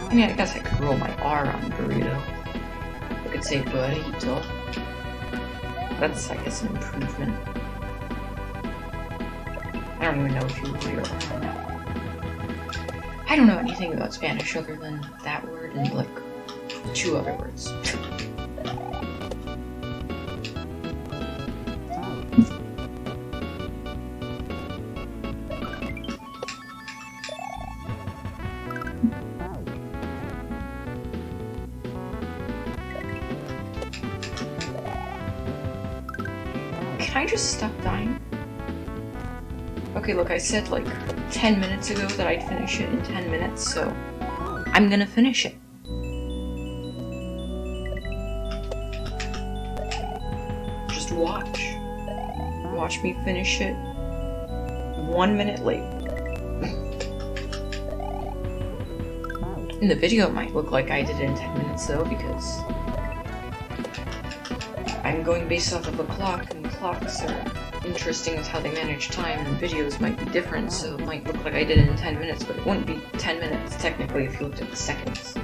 I mean, I guess I could roll my R on burrito. I could say burrito. That's, I guess, an improvement. I don't even know if you really are now. I don't know anything about Spanish other than that word and, like, 2 other words. Can I just stop dying? Okay, look, I said like 10 minutes ago that I'd finish it in 10 minutes, so I'm gonna finish it. Just watch. watch me finish it 1 minute late. In the video, it might look like I did it in 10 minutes though, because I'm going based off of a clock, and clocks are interesting as how they manage time, and videos might be different, so it might look like I did it in 10 minutes, but it wouldn't be 10 minutes technically if you looked at the seconds.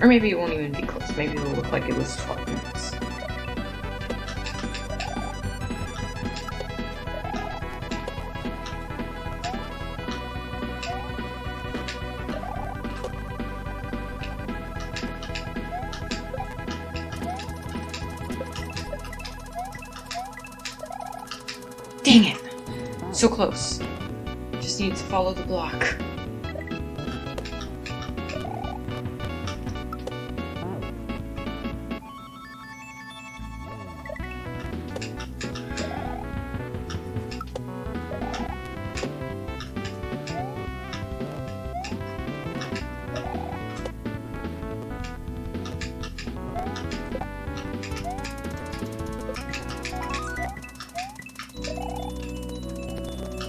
Or maybe it won't even be close, maybe it'll look like it was 12 minutes. Dang it! So close. Just need to follow the block.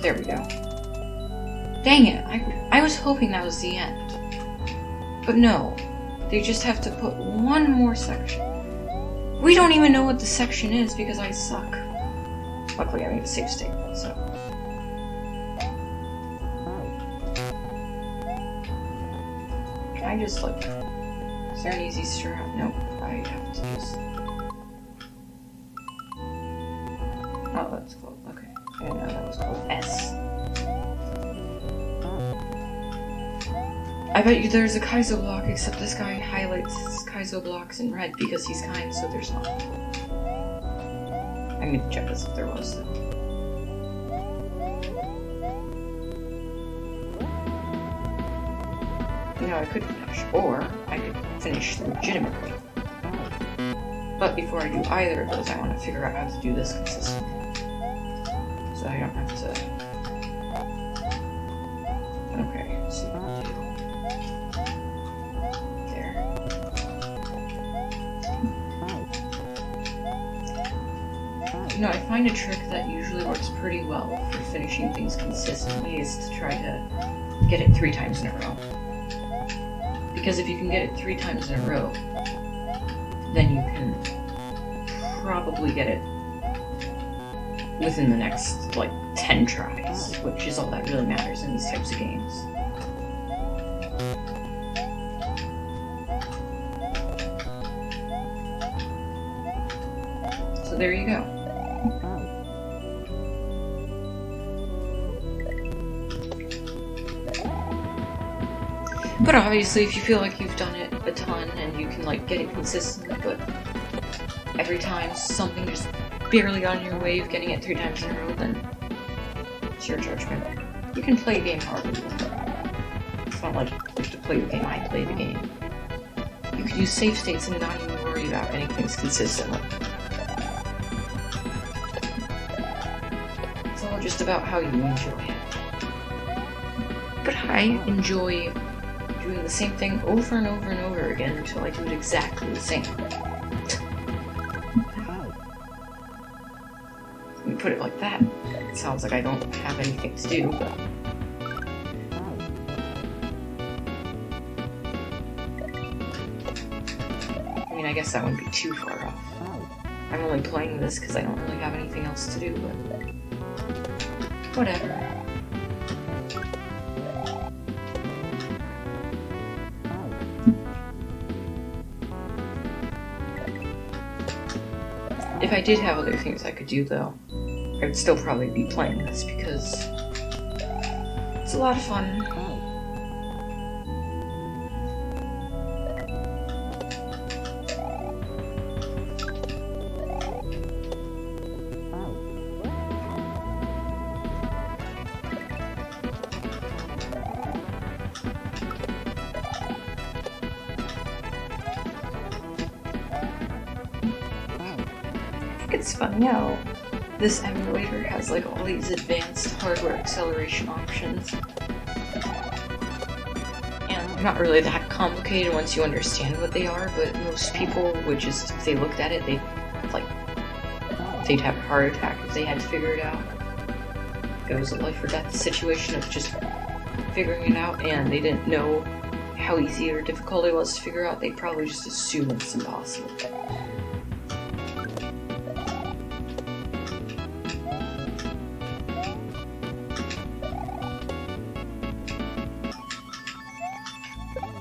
There we go. Dang it, I was hoping that was the end. But no, they just have to put one more section. We don't even know what the section is because I suck. Luckily I made a save state, so. Can I just like, is there an easy strat? Nope, I have to just. Oh, that's close, okay. I didn't know that was called S. I bet you there's a Kaizo block, except this guy highlights his Kaizo blocks in red because he's kind, so there's not. I'm gonna check this if there was, though. You know, I could finish, or I could finish legitimately. But before I do either of those, I want to figure out how to do this consistently. So I don't have to. Okay, let's see what I'll do. There. You know, I find a trick that usually works pretty well for finishing things consistently is to try to get it 3 times in a row. Because if you can get it 3 times in a row, then you can probably get it within the next, like, 10 tries, which is all that really matters in these types of games. So there you go. But obviously, if you feel like you've done it a ton and you can, like, get it consistent, but every time something just barely got in your way of getting it 3 times in a row, then it's your judgment. You can play a game however you want. It's not like you have to play the game I play the game. You can use save states and not even worry about anything's consistently. It's all just about how you enjoy it. But I enjoy doing the same thing over and over and over again until I do it exactly the same. When you put it like that, it sounds like I don't have anything to do, but... I mean, I guess that wouldn't be too far off. I'm only playing this because I don't really have anything else to do, but... whatever. If I did have other things I could do, though, I would still probably be playing this because it's a lot of fun. It's funny how this emulator has like all these advanced hardware acceleration options. And not really that complicated once you understand what they are, but most people would just, if they looked at it, they'd like they'd have a heart attack if they had to figure it out. If it was a life or death situation of just figuring it out and they didn't know how easy or difficult it was to figure out, they'd probably just assume it's impossible.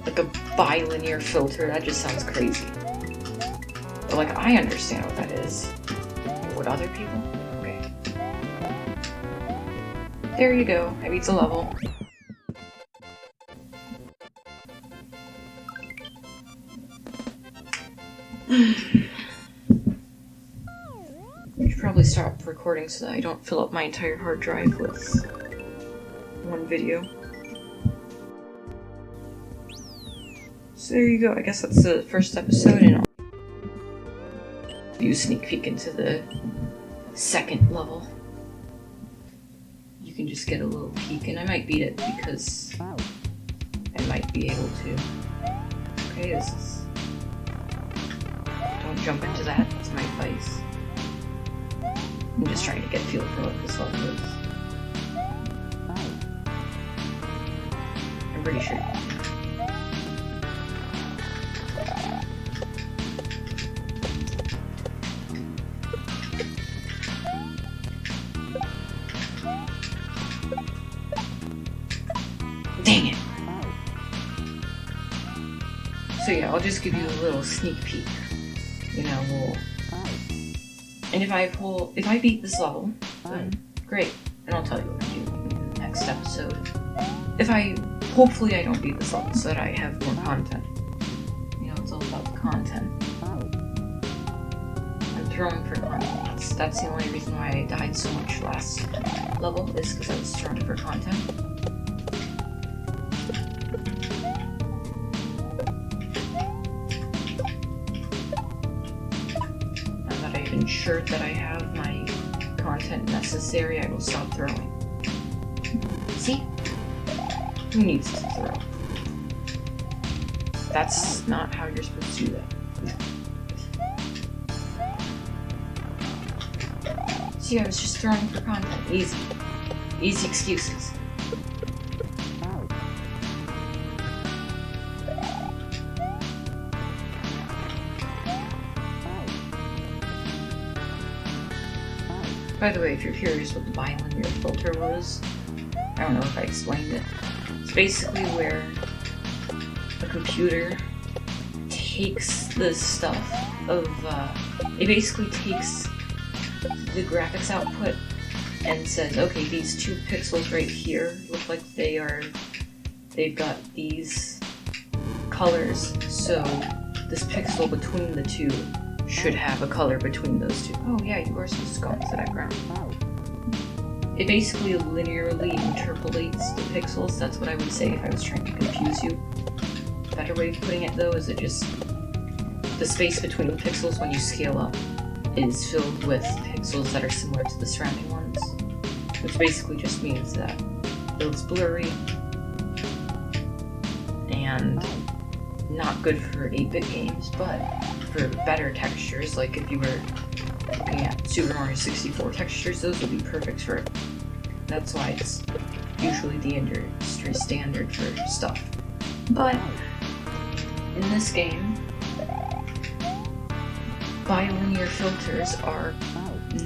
Like a bilinear filter, that just sounds crazy. But like, I understand what that is. Would other people? Okay. There you go, I beat the level. I should probably stop recording so that I don't fill up my entire hard drive with one video. So there you go, I guess that's the first episode, and I'll do a sneak peek into the second level. You can just get a little peek, and I might beat it because I might be able to. Okay, this is... Don't jump into that, it's my advice. I'm just trying to get a feel for what this level is. I'm pretty sure. Dang it! So yeah, I'll just give you a little sneak peek. You know, and if I beat this level, then great, and I'll tell you what I do in the next episode. Hopefully I don't beat this level so that I have more content. You know, it's all about the content. I'm throwing for content. That's the only reason why I died so much last level, is because I was throwing for content. Ensured that I have my content necessary, I will stop throwing. See? Who needs to throw? That's not how you're supposed to do that. See, I was just throwing for content. Easy. Easy excuses. By the way, if you're curious what the bilinear filter was, I don't know if I explained it. It's basically where a computer takes the stuff of, it basically takes the graphics output and says, okay, these two pixels right here look like they've got these colors, so this pixel between the two should have a color between those two. Oh yeah, you are supposed to go into that ground. It basically linearly interpolates the pixels. That's what I would say if I was trying to confuse you. A better way of putting it though is it just... the space between the pixels when you scale up is filled with pixels that are similar to the surrounding ones. Which basically just means that it looks blurry and not good for 8-bit games, but for better textures, like if you were looking at Super Mario 64 textures, those would be perfect for it. That's why it's usually the industry standard for stuff. But in this game, bilinear filters are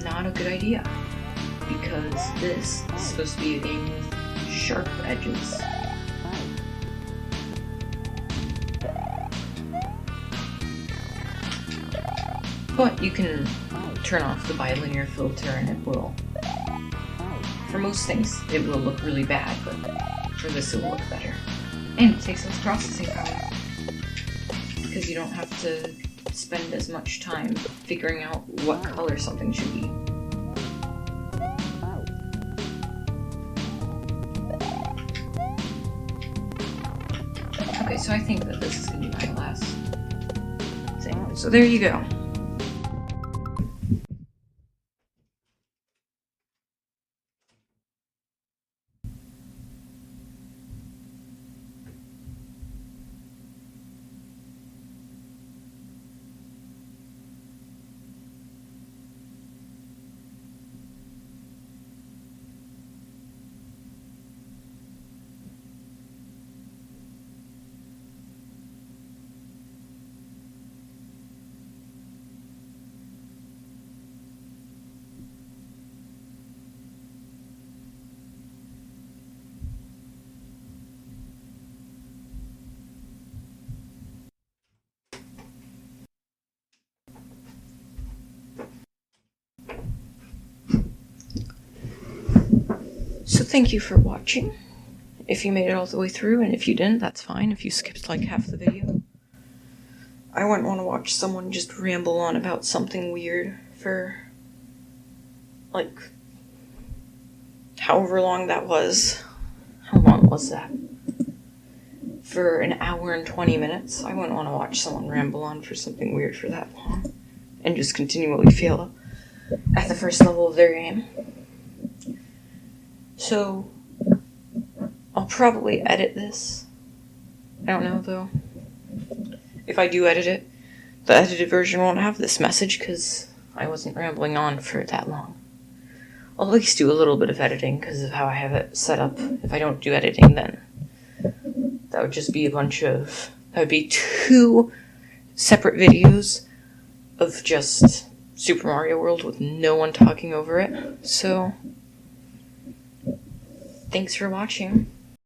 not a good idea, because this is supposed to be a game with sharp edges. But you can turn off the bilinear filter and it will, for most things, it will look really bad, but for this it will look better. And it takes less processing power, because you don't have to spend as much time figuring out what color something should be. Okay, so I think that this is going to be my last thing. So there you go. thank you for watching. If you made it all the way through, and if you didn't, that's fine. If you skipped like half the video. I wouldn't want to watch someone just ramble on about something weird for, like, however long that was. How long was that? For an hour and 20 minutes. I wouldn't want to watch someone ramble on for something weird for that long. And just continually fail at the first level of their game. So, I'll probably edit this. I don't know, though. If I do edit it, the edited version won't have this message because I wasn't rambling on for that long. I'll at least do a little bit of editing because of how I have it set up. If I don't do editing, then that would just be that would be 2 separate videos of just Super Mario World with no one talking over it. So, thanks for watching.